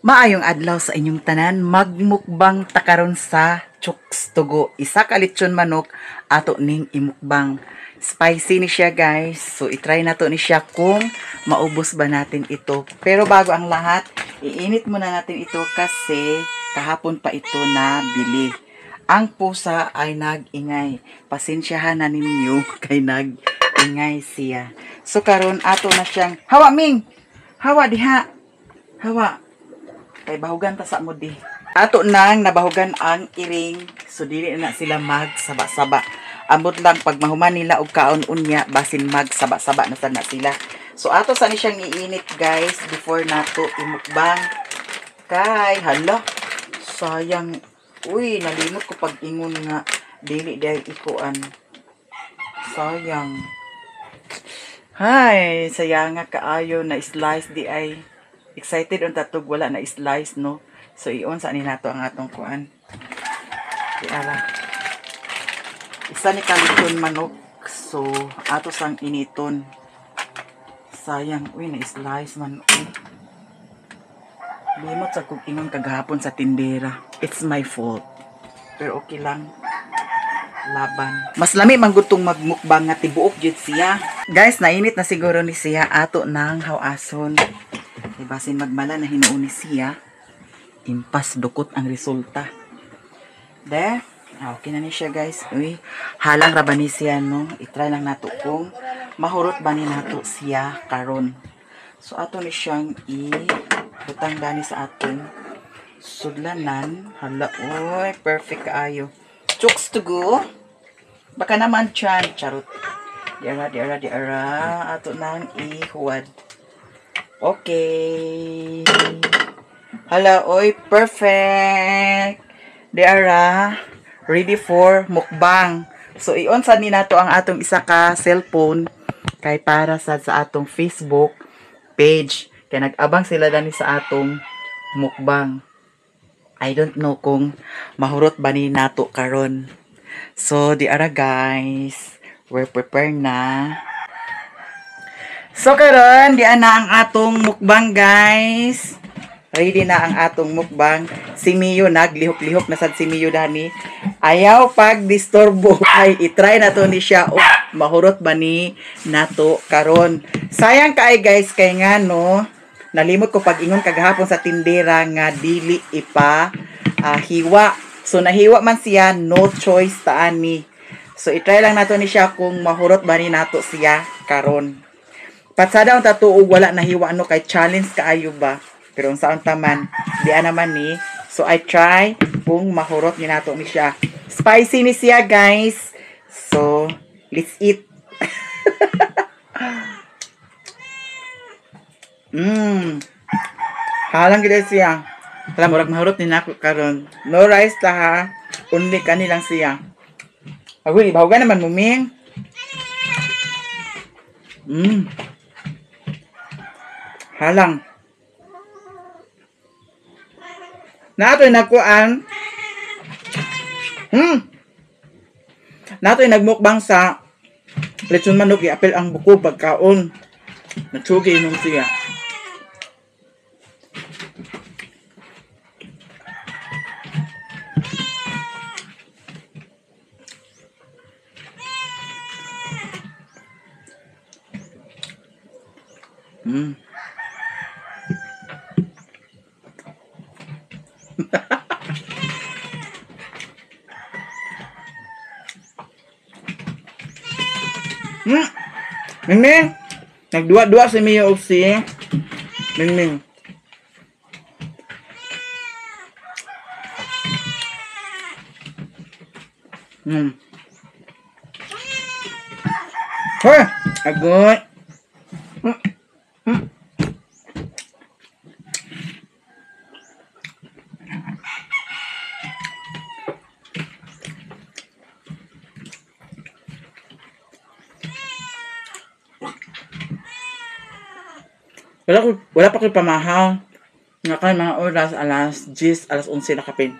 Maayong adlaw sa inyong tanan, magmukbang takaron sa Chooks Tugo. Isa ka lechon manok ato ning imukbang. Spicy ni siya guys. So itry nato ni siya kung maubos ba natin ito. Pero bago ang lahat, iinit muna natin ito kasi kahapon pa ito na bili. Ang pusa ay nag-ingay. Pasensyahan na ninyo kay nag-ingay siya. So karon ato na siyang hawa Ming. Hawa diha. Hawa. Kay bahugan ta sa mo di. Ato nang nabahugan ang iring, so dili na sila magsaba-saba. Ambot lang pag mahuman nila og kaon unya basin magsaba-saba na sana sila. So ato sa ni siyang iinit guys before nato imukbang. Kay hala, sayang. Uy, nalimot ko pag ingon nga dili dahil ikuan. Sayang. Hay, sayang nga kaayo na slice di ay. Excited on tatog wala na slice no. So iyon sa ni nato ang atong kuan. Ara. Isa ni kaliton manok. So ato sang initon. Sayang, uy na slice man. Uy. Limot sa kog ingon kagahapon sa tindera. It's my fault. Pero okay lang. Laban. Mas lami man gutong magmukbang nga tibuok jud siya. Guys, nainit na siguro ni siya ato nang hawason. Basin magmala na hinuon ni siya. Impas dukot ang resulta. De, okay na ni siya guys. Uy, halang ra ba ni siya no? I-try lang nato kung mahurot ba ni nato siya karon. So ato ni siyang butang dani sa aton sudlanan. Hala, oy, perfect kaayo. Chooks to go. Baka naman chan, charot. Diara. Ato nang ihuwad. Okay. Hala, oy, perfect. Diara, ready for mukbang. So, i-on sa ni nato ang atong isa ka cellphone kay para sa atong Facebook page. Kaya nag-abang sila dani sa atong mukbang. I don't know kung mahurot ba ni nato karon. So, diara guys, we're prepared na. So karon di na ang atong mukbang guys. Ready na ang atong mukbang. Si Mio naglihok-lihok na sad si Mio dani. Ayaw pag disturbo ay i-try na to ni siya. Oh, mahurot ba ni nato karon. Sayang kaay guys kay nga no. Nalimot ko pag ingon kagahapon sa tindera nga dili ipa hiwa. So nahiwa man siya, no choice ta ani. So i-try lang nato ni siya kung mahurot ba ni nato siya karon. Patsada ang tatuog wala nahiwa no kay challenge kaayo ba. Pero ang saon taman, di naman ni. So I try kung mahurot ni nato ni siya. Spicy ni siya guys. So let's eat. Halang gid siya. Alam murag mahurot ni nako karon. No rice ta ha. Only kanilang siya. Aguli bahugan naman muming. Halang. Natoy nakuan. Natoy nagmukbang sa lechon manok i-apel ang buko pagkaon. Natsugi nung siya. Mingming, nagduwa-duwa si Mio og si Mingming. Hoy, agoy. Wala pa ko'y pamahaw. Nga kay mga oras alas 10, alas 11 na kapin.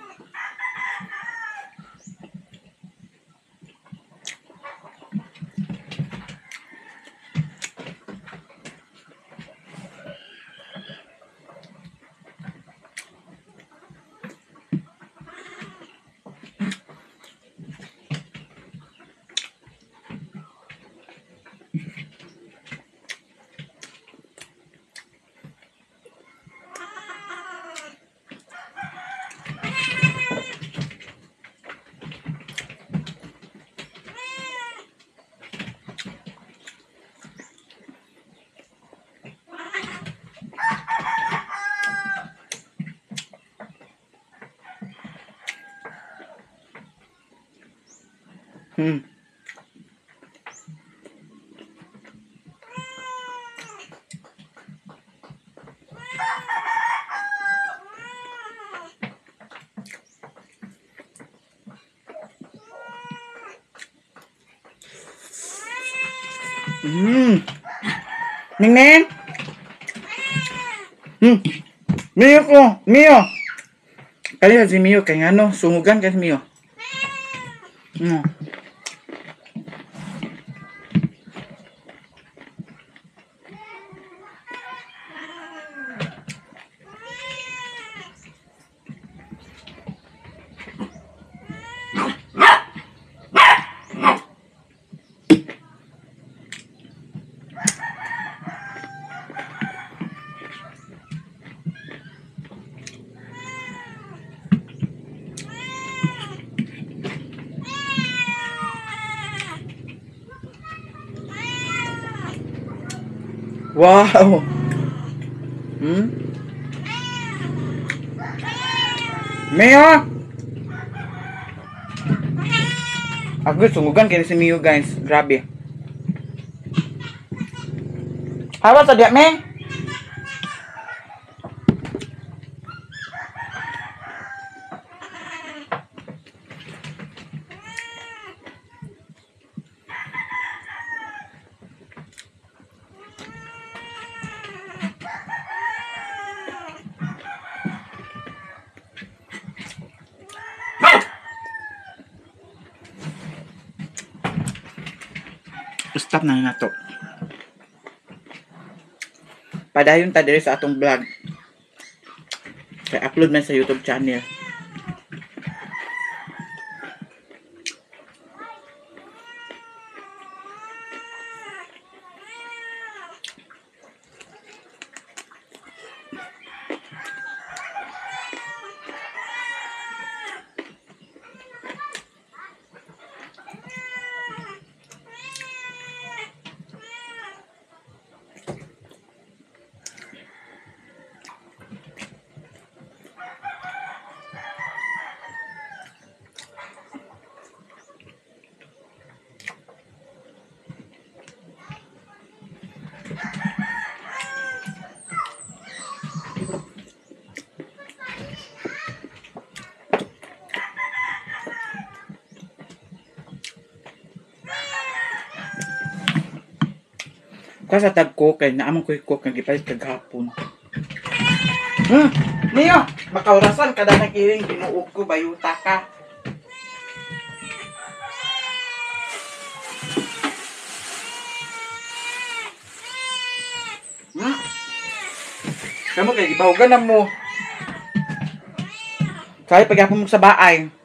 Hmm. Ning Ning. Mio ko, Mio. Kali si Mio kay ngano, sungugan kay Mio. Wow. Mio. Ako sungugan kay si Mio guys, grabe. Halo sa dia, Meng. Stop na na to. Padayon ta diri sa atong vlog. Kay upload man sa YouTube channel. Kasa tagko kay naamang ko cook nga gipalit kagahapon. Niyo, makaurasan kada nakiring binuog ko bayuta ka. Kamu kay gibahugan na mo. Kaya pagyapon mo sa baay.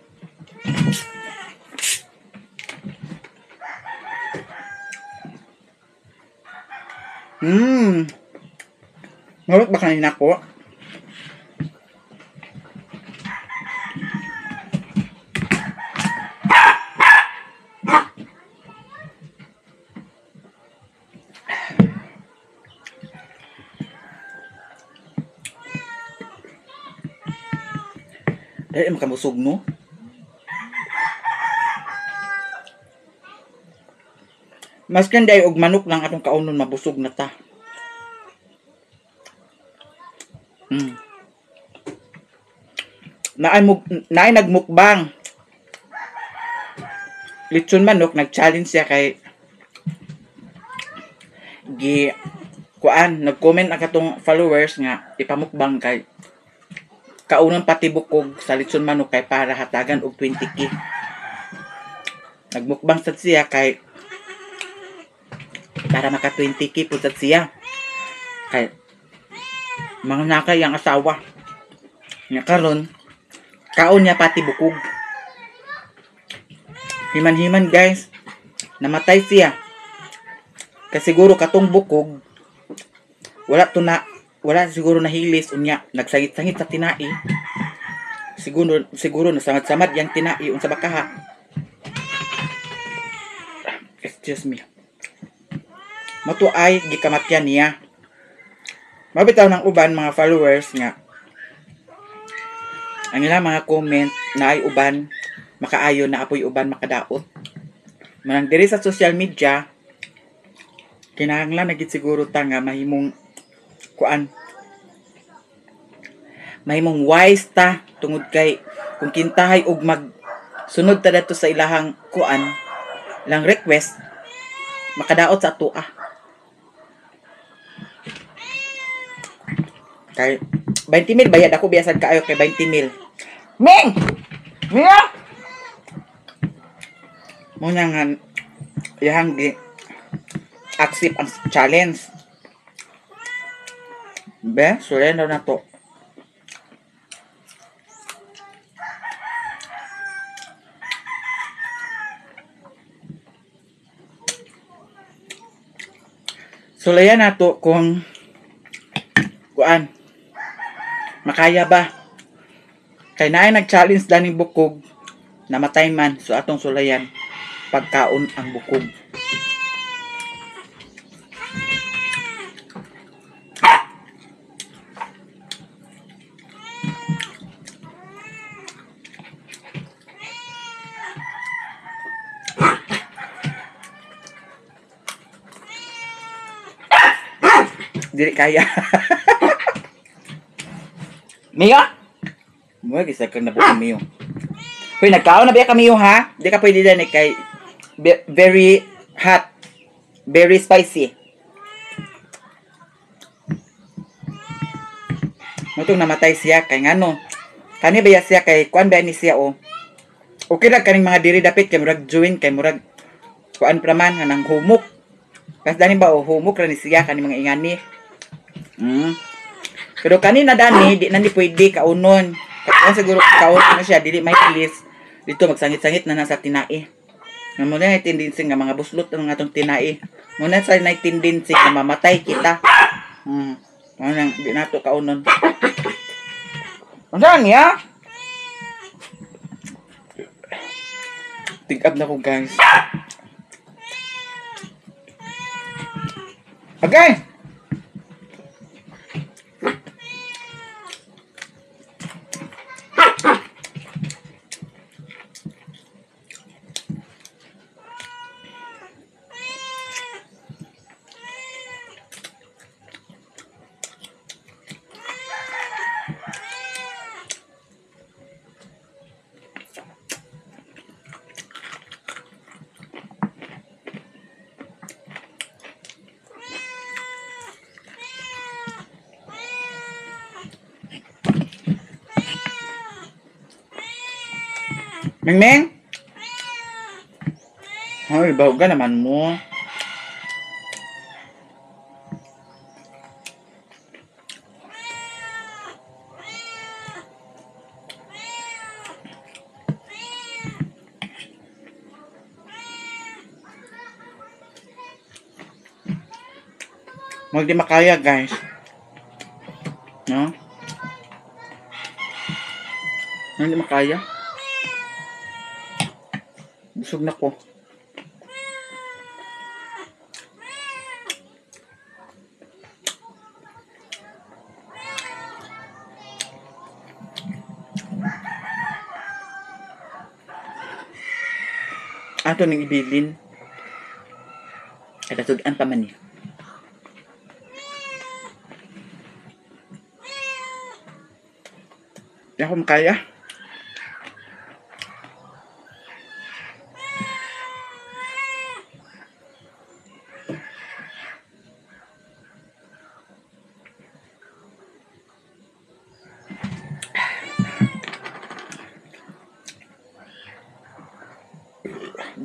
Ngarot ba kanina ko? Dahil makabusog no? Mas kanday og manok lang atong kaunon mabusog na ta. Naay nagmukbang. Lechon manok nag-challenge siya kay nag-comment ang katong followers nga ipamukbang kay kaunon pati bukog sa lechon manok kay para hatagan og 20k. Nagmukbang sad siya kay para maka 20k po sad siya. Kay mga nakay ang asawa. Nga karon kaon niya pati bukog. Himan-himan guys. Namatay siya. Kasi siguro katong bukog wala siguro nahilis unya nagsangit-sangit sa tinai. Siguro nasamad-samad yang tinai unsa bakaha. Excuse me. Mato ay gikamatyan niya. Mabitaw ng uban mga followers nga ang ilang mga comment na ay uban makaayon na apoy uban makadaot. Manang diri sa social media, kinahanglan na gid siguro ta nga mahimong kuan, mahimong wise ta tungod kay kung kintahay og mag sunod ta dato sa ilahang kuan, lang request, makadaot sa ato Kay 20,000 bayad ako biasad kaayo kay 20,000. Ming! Mia! Mo na nga yang gi accept ang challenge. Be, surrender na to. Sulayan na to kung kuan makaya ba. Kay naay nag-challenge daning bukog, namatay man, so atong sulayan pagkaon ang bukog. Dili kaya. Mia! Mo gisa kang nabuo Mio. Hoy, nagkaon na ba ka Mio ha? Di ka pwede din kay very hot, very spicy. Mutong namatay siya kay ngano. Kani ba siya kay kuan ba ni siya Okay ra kaning mga diri dapit kay murag join kay murag kuan praman nang humok. Kas dani ba humok ra ni siya kaning mga ingani. Pero kanina dani di na ni pwede kaunon. Kasi siguro kaunon na siya dili may pilis. Dito magsangit-sangit na nasa tinai. Nga muna na tendency nga mga buslot ang atong tinai. Muna sa na tendency nga mamatay kita. Nang di nato kaunon. Ano niya? Tingkap na ko guys. Okay. Ming! Hoy, bawag ka naman mo. Huwag di makaya guys. No? Hindi makaya. Busog na ko. Ato ning ibilin. Kada sudan pa man ni. Di ako makaya.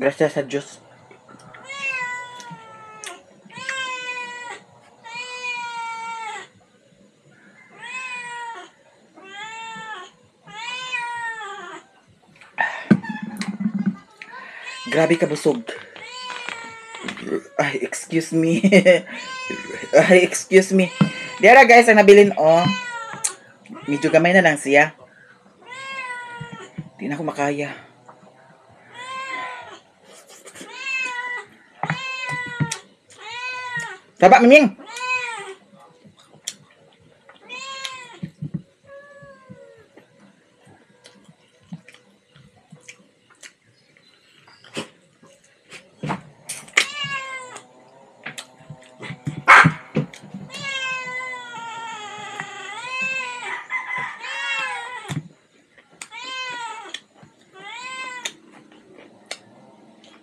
Gracias sa Diyos. Grabe ka busog. Ay, excuse me. Ay, excuse me. Dira guys, ang nabilin medyo gamay na lang siya. Di na ako makaya. Taba, Miming!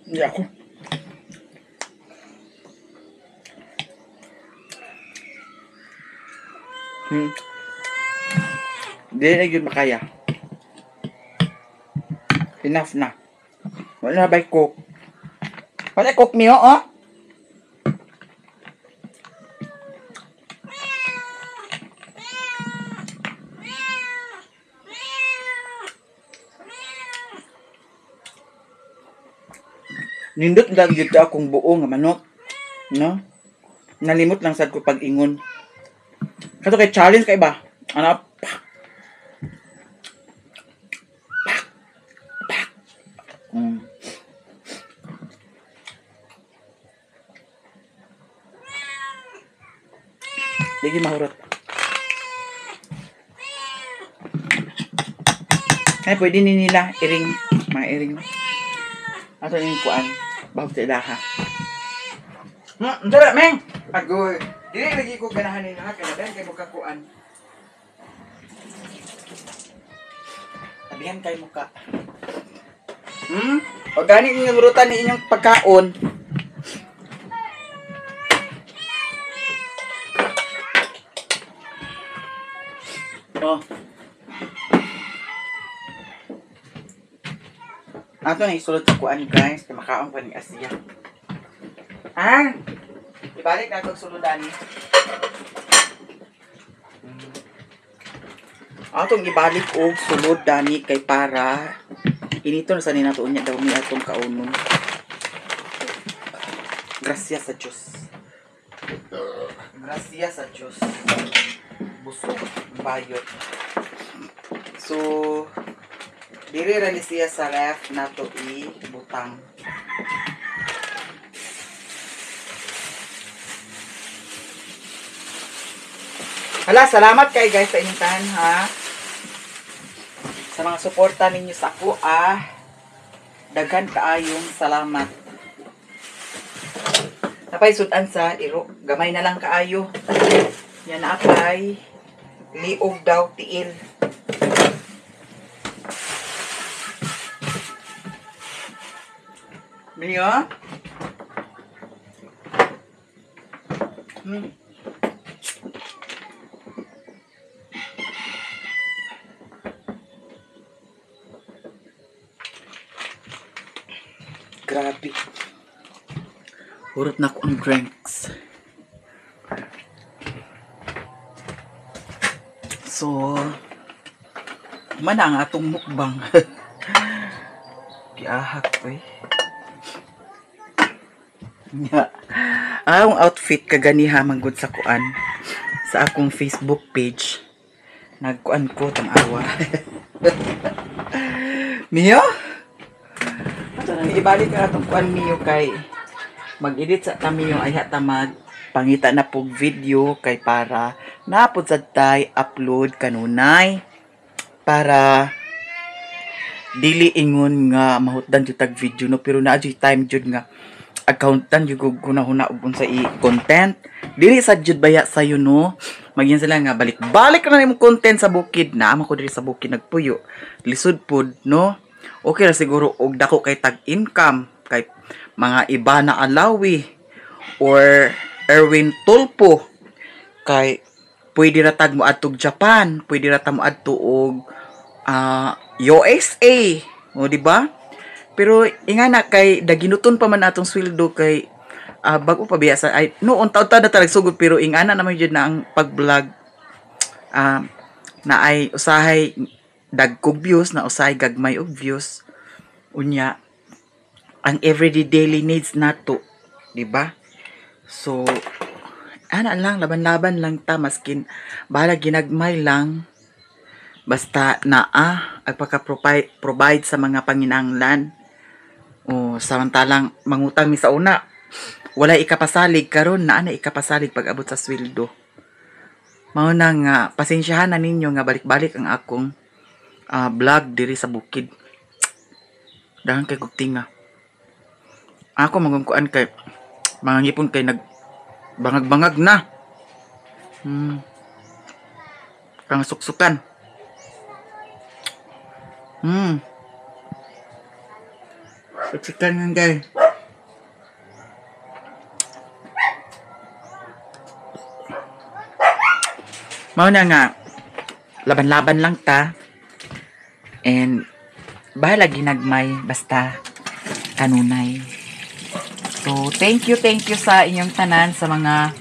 Hindi ako. Hindi na yun makaya. Enough na. Wala na ba'y cook? Wala cook niyo, oh? Nindot lang dito akong buo nga manok. No? Nalimot lang sad ko pag-ingon. Kato kay challenge kay ba? Ano? Pak! Pak! Pak! Sige mahurot. Kaya pwede nila iring, mga iring. Ato yung kuan. Bago sa ilaha. Dara, Meng! Agoy. Dili lagi ko ganahan nila ha. Kaya dahil kayo magkakuan. Sabihan kayo muka. O gani inyong rutan ni inyong pagkaon. Oh. Ato na isulod sa kuan guys. Kaya makaon pa ni Asya. Ibalik na itong suludan. Atong ibalik o sulod dani kay para inito na sa ninatuon niya daw ni atong kaunon. Gracias sa Diyos. Gracias sa Diyos. Busog, bayot. So, diri ra ni siya sa ref na to ibutang. Hala, salamat kay guys sa inyong tahan ha. Sa mga suporta ninyo sa ako daghan kaayong salamat. Napay sudan sa iro, gamay na lang kaayo. Yan na apay liog daw tiil. Minyo? Grabe. Urot na ko ang drinks. So, man ang atong mukbang. Piahak ko eh. Ang outfit kaganiha manggod sa kuan sa akong Facebook page. Nagkuan ko tang awa. Miyo? Ibalik ka itong kuan miyo kay mag-edit sa tamiyo ay hatamag pangita na pog video kay para napod sa tay upload kanunay para dili ingon nga mahutdan jud tag video no pero naa jud time jud nga accountan jud ko hunahuna og unsa i-content dili sa jud baya sayo no magyan sila nga balik-balik na imong content sa bukid na ko diri sa bukid nagpuyo lisod pod no. Okay na siguro og dako kay tag-income kay mga iba na Alawi or Erwin Tulpo kay pwede ra tag mo adtog Japan, pwede ra ta mo adto og USA, o di ba? Pero ingana kay daginuton pa man atong sweldo kay bago pa biya sa ay noon taud-taud na talag sugod pero ingana naman jud na ang pag-vlog na ay usahay dagkog views na usahay gagmay og views unya ang everyday daily needs nato di ba so ana lang laban-laban lang ta maskin bahala ginagmay lang basta naa ay pagka-provide sa mga panginahanglan o samantalang mangutang mi sa una wala ikapasalig karon naa na ikapasalig pag abot sa sweldo mao na nga pasensyahan na ninyo nga balik-balik ang akong vlog diri sa bukid. Dahan kay gugtinga. Ako magungkuan kay mga ngipon kay nag bangag-bangag na. Kang suksukan. Suksukan nga guys. Mao na nga, laban-laban lang ta. And, bahala ginagmay, basta, kanunay. So, thank you sa inyong tanan, sa mga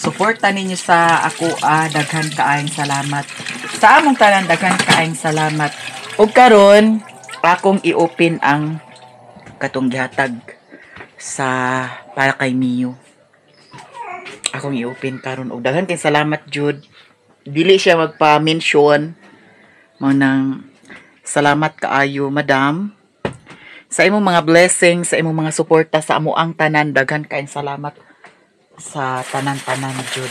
suporta ninyo sa ako, daghan kaayong salamat. Sa among tanan, daghan kaayong salamat. Ug karon akong i-open ang katong gihatag sa para kay Mio. Akong i-open karon og daghan kay salamat jud. Dili siya magpa-mention mo nang salamat kaayo madam sa imong mga blessings, sa imong mga suporta sa amo ang tanan. Daghan kaayong salamat sa tanan-tanan jud.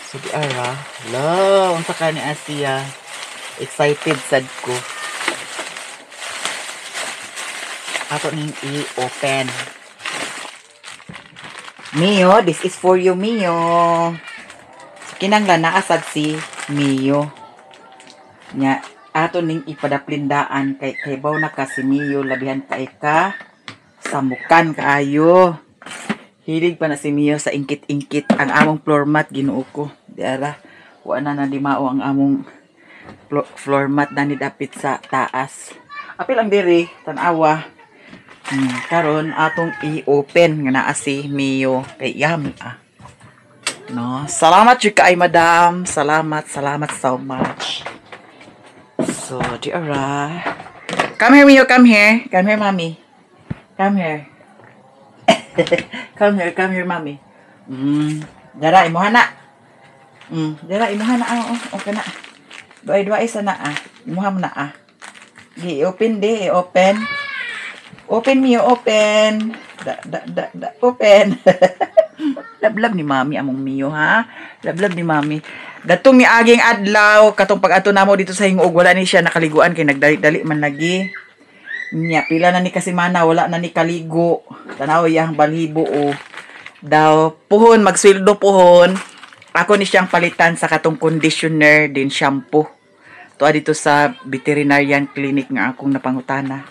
So di ara, lo, unsa ka ni Asia? Excited sad ko. Ato ning i-open. Mio, this is for you, Mio. Kinanglan naasad si Mio. Nya, ato ning ipadaplindaan kay baw na ka si Mio, labihan kay ka samukan kaayo. Hilig pa na si Mio sa ingkit-ingkit. Ang among floor mat Ginoo ko. Diara, wa na limao ang among floor mat na nidapit sa taas. Apil ang diri, tanawa. Karon atong i-open nga naa si Mio kay yummy no, salamat jud kay madam, salamat so much. So diara, come here Mio, come here mommy, come here. come here mommy. Dara imuha na. Dara imuha na okay na. Duay sana imuha mo na i-open i-open. Open Mio, open. Open. Lablab ni mami among Mio ha. Lablab ni mami. Datong ni aging adlaw katong pag-ato namo dito sa hingog wala ni siya nakaliguan kay nagdali-dali man lagi. Nya pila na ni kasimana wala na ni kaligo. Tanaw yang balhibo daw puhon magsweldo puhon. Ako ni siyang palitan sa katong conditioner din shampoo. Tuwa dito sa veterinarian clinic nga akong napangutana.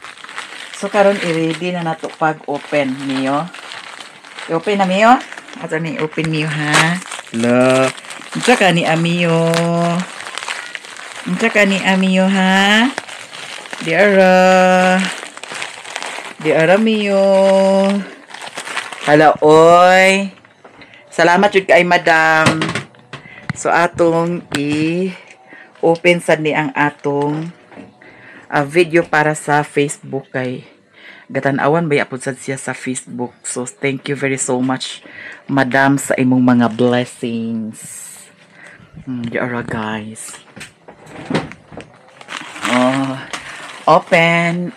So karon i-ready na nato pag open Mio. I-open na Mio. Ato ni open Mio ha. Lo. Unsa ka ni Mio? Unsa ka ni Mio ha? Diara Mio. Hala oy. Salamat jud kay madam. So atong i-open sad ni ang atong video para sa Facebook kay gatan-awan ba apod sad siya sa Facebook. So thank you very so much madam sa imong mga blessings. Diara guys. Open.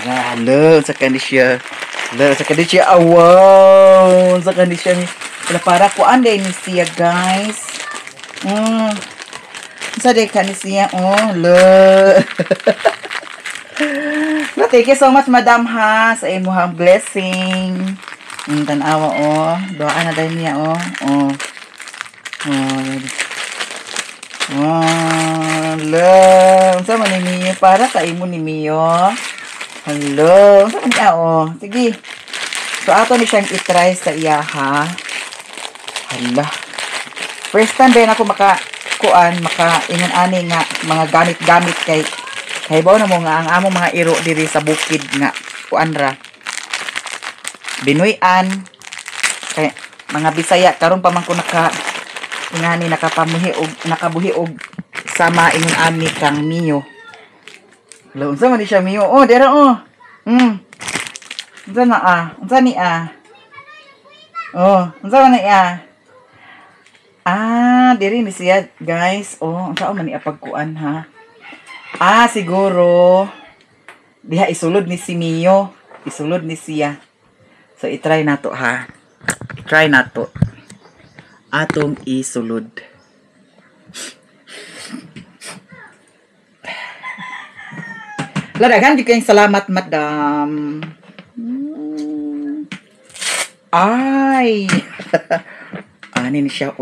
Halo, sa kandisya. Wow, sa kandisya ni. Para ko anday ni siya guys. Sa day ka ni siya. Thank you so much madam ha sa imuhang blessing. Tanawa doa na dahil niya hello. Sa man ni Mio para sa imo ni Mio. Hello. Sa man niya sige. So ato ni siyang i-try sa iya ha. Hala. First time din ako maka-ingon ani nga mga gamit-gamit kay bawo na mo nga ang among mga iro diri sa bukid nga kuan ra. Binuy-an kay mga Bisaya karon pa man ko nakabuhi og sama ingon ani kang Mio. Lo unsa man ni siya Mio? Dera unsa na unsa ni unsa man ni diri ni siya guys. Unsa man ni pagkuan ha? Siguro diha isulod ni si Mio, isulod ni siya. So i-try nato ha. I-try nato. Atong isulod. Ladagan di kayong salamat madam. Ay. Ani ni siya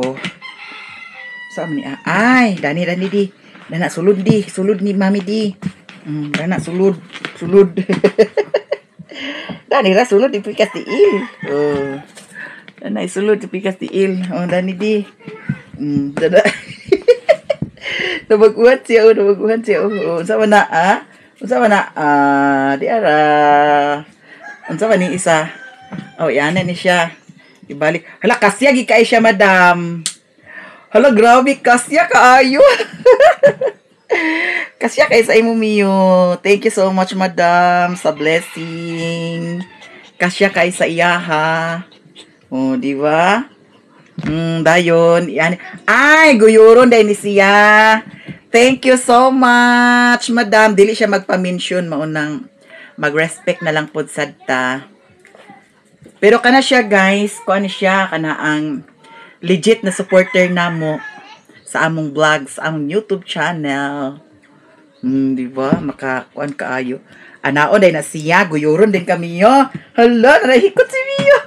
Saan ni ay, dani di. Dana sulod ni mami di. Dana sulod. Dani ra sulod di pikas tiil. Oh. Dani sulod di pikas tiil. Oh, dani di. Dada. Nabaguhan siya, nabaguhan siya. Oh, unsa man na, ah? Unsa man na, di ara. Unsa man ni isa? Oh, yan ni siya. Ibalik. Hala, kasya gi kay siya, madam. Hala, grabe, kasya kaayo. Kasya kay sa imo miyo. Thank you so much, madam, sa blessing. Kasya kay sa iyaha. Oh, di ba? Dayon. Yan. Ay, guyuron dahil ni siya. Thank you so much, madam. Dili siya magpa-mention, maunang mag-respect na lang pod sadta. Pero kana siya, guys, kuan siya kana ang legit na supporter namo sa among vlog, sa among YouTube channel. Di ba? Makakuan kaayo. Anaon day na siya, guyuron din kami yo. Hala, narahikot si Mio.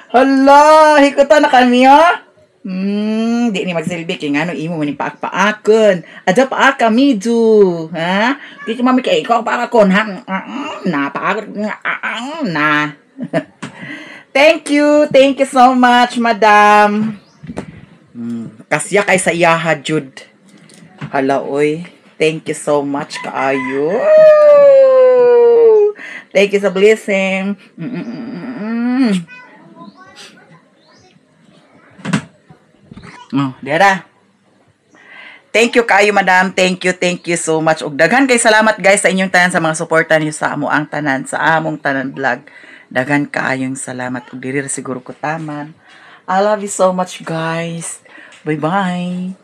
Hala, hikutan na kami yo. Di ni magsilbi kay ngano imo man paak-paakon. Adja paak kami du, ha? Di ka mami kay ikaw paakon ha. Na paakon na. Thank you so much, madam. Kasya kay sa iyaha jud. Hala oy, thank you so much kaayo. Thank you sa blessing. Oh, dera. Thank you kaayo, madam. Thank you so much. Ug daghan kay salamat guys sa inyong tanan sa mga suporta niyo sa amo ang tanan, sa among tanan vlog. Daghan kaayong salamat. Ug diri siguro ko taman. I love you so much, guys. Bye-bye.